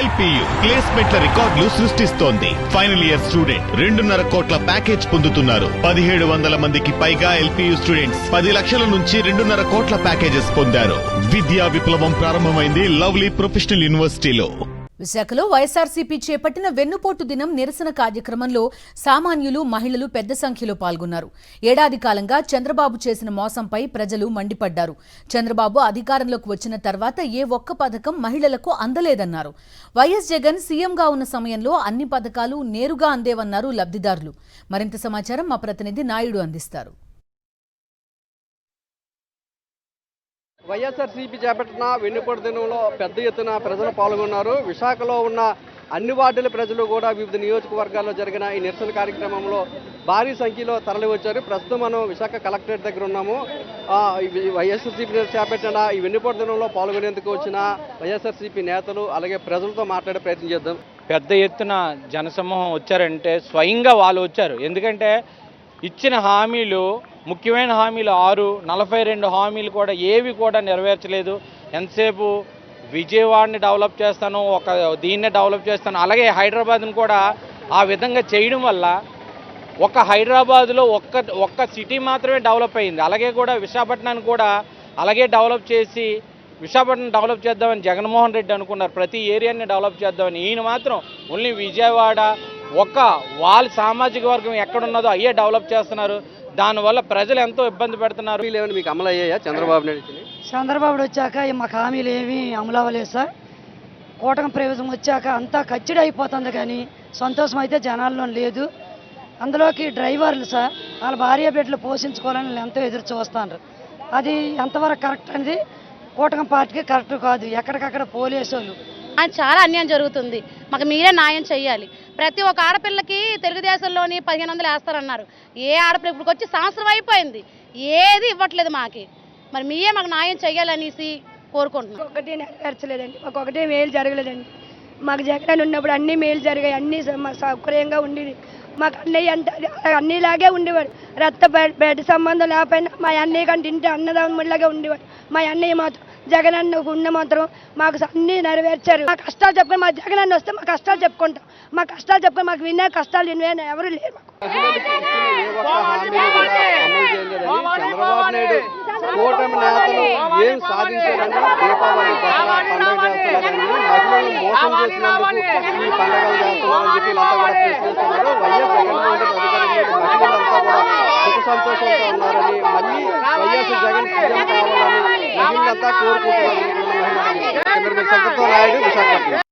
LPU ప్లేస్మెంట్ల రికార్డులు సృష్టిస్తోంది. Final year student 2.5 కోట్ల ప్యాకేజ్ పొందుతున్నారు. 1700 మందికి పైగా ఎల్పియు స్టూడెంట్స్ 10 లక్షల నుంచి 2.5 కోట్ల ప్యాకేజెస్ పొందారు. విద్యా విప్లవం ప్రారంభమైంది లవ్లీ ప్రొఫెషనల్ యూనివర్సిటీలో. విశాఖలో వైఎస్ఆర్సీపీ చేపట్టిన వెన్నుపోటు దినం నిరసన కార్యక్రమంలో సామాన్యులు, మహిళలు పెద్ద సంఖ్యలో పాల్గొన్నారు. ఏడాది కాలంగా చంద్రబాబు చేసిన మోసంపై ప్రజలు మండిపడ్డారు. చంద్రబాబు అధికారంలోకి వచ్చిన తర్వాత ఏ ఒక్క పథకం మహిళలకు అందలేదన్నారు. వైఎస్ జగన్ సీఎంగా ఉన్న సమయంలో అన్ని పథకాలు నేరుగా అందేవన్నారు లబ్ధిదారులు. మరింత సమాచారం మా ప్రతినిధి నాయుడు అందిస్తారు. వైఎస్ఆర్సీపీ చేపట్టిన వెన్నుపోటు దినంలో పెద్ద ఎత్తున ప్రజలు పాల్గొన్నారు. విశాఖలో ఉన్న అన్ని వార్డుల ప్రజలు కూడా వివిధ నియోజకవర్గాల్లో జరిగిన ఈ నిరసన కార్యక్రమంలో భారీ సంఖ్యలో తరలి వచ్చారు. ప్రస్తుతం మనం విశాఖ కలెక్టరేట్ దగ్గర ఉన్నాము. వైఎస్ఆర్సీపీ చేపట్టిన ఈ వెన్నుపోటు దినంలో పాల్గొనేందుకు వచ్చిన వైఎస్ఆర్సీపీ నేతలు అలాగే ప్రజలతో మాట్లాడే ప్రయత్నం చేద్దాం. పెద్ద ఎత్తున జనసమూహం వచ్చారంటే స్వయంగా వాళ్ళు వచ్చారు. ఎందుకంటే ఇచ్చిన హామీలు, ముఖ్యమైన హామీలు 6, 42 హామీలు కూడా ఏవి కూడా నెరవేర్చలేదు. ఎంతసేపు విజయవాడని డెవలప్ చేస్తాను, దీన్నే డెవలప్ చేస్తాను, అలాగే హైదరాబాద్ని కూడా ఆ విధంగా చేయడం వల్ల ఒక హైదరాబాద్లో ఒక్క సిటీ మాత్రమే డెవలప్ అయింది. అలాగే కూడా విశాఖపట్నాన్ని కూడా అలాగే డెవలప్ చేసి విశాఖపట్నం డెవలప్ చేద్దామని జగన్మోహన్ రెడ్డి అనుకున్నారు. ప్రతి ఏరియాని డెవలప్ చేద్దామని. ఈయన మాత్రం ఓన్లీ విజయవాడ వాళ్ళ సామాజిక వర్గం ఎక్కడున్నదో అయ్యే డెవలప్ చేస్తున్నారు. దానివల్ల ప్రజలు ఎంతో ఇబ్బంది పెడుతున్నారు. మీకు అమలు అయ్యాయా? చంద్రబాబు వచ్చాక మాకు హామీలు ఏమీ అమలు అవ్వలేదు సార్. కూటమి ప్రభుత్వం వచ్చాక అంతా కచ్చిడి అయిపోతుంది, కానీ సంతోషం అయితే జనాల్లో లేదు. అందులోకి డ్రైవర్లు సార్ వాళ్ళ భార్య బిడ్డలు పోషించుకోవాలని ఎంతో ఎదురు చూస్తున్నారు. అది ఎంతవరకు కరెక్ట్ అనేది కూటమి పార్టీకి కరెక్ట్ కాదు. ఎక్కడికక్కడ పోలీసు వాళ్ళు చాలా అన్యాయం జరుగుతుంది. మాకు మీరే న్యాయం చేయాలి. ప్రతి ఒక్క ఆడపిల్లకి తెలుగుదేశంలోని 1500 వేస్తారన్నారు. ఏ ఆడపిల్ల ఇప్పుడు వచ్చి సంవత్సరం అయిపోయింది, ఏది ఇవ్వట్లేదు మాకి. మరి మీరే మాకు న్యాయం చేయాలనేసి కోరుకుంటున్నాం. ఒకటి నెరవేర్చలేదండి, మాకు ఒకటే మేలు జరగలేదండి. మాకు జగన్ ఉన్నప్పుడు అన్ని మేలు జరిగాయి, అన్నీ మాకు సౌకర్యంగా ఉండేది. మాకు అన్నయ్య అంత అన్నీలాగే ఉండేవాడు. బెడ్ సంబంధం లేకపోయినా మా అన్నయ్య కంటే ఇంటి అన్నదమ్ములాగే ఉండేవాడు. మా అన్నయ్య మాత్రం జగన్ అన్న ఉన్న మాత్రం మాకు అన్నీ నెరవేర్చారు. మా కష్టాలు చెప్పుకొని మా జగన్ అన్న వస్తే మా కష్టాలు చెప్పుకుంటాం. మా కష్టాలు చెప్పుకొని మాకు వినే కష్టాలు వినే ఎవరు లేరు. చంద్రబాబు నాయుడు కూటమి నేతలు ఏం సాధించారని దీపావళి దసరా పండుగ చేస్తున్నారని, మహిళలను మోసం చేసినందుకు ఈ పండుగలు చేస్తున్నారని చెప్పి వీళ్ళంతా కూడా ప్రశ్నిస్తున్నారు. వైఎస్ జగన్మోహన్ రెడ్డి అధికారంలో మహిళలంతా కూడా సుఖ సంతోషంగా ఉన్నారని, మళ్ళీ వైఎస్ జగన్ సీఎం కావాలని మహిళలంతా కోరుకుంటున్నారు. నాయుడు, విశాఖపట్నం.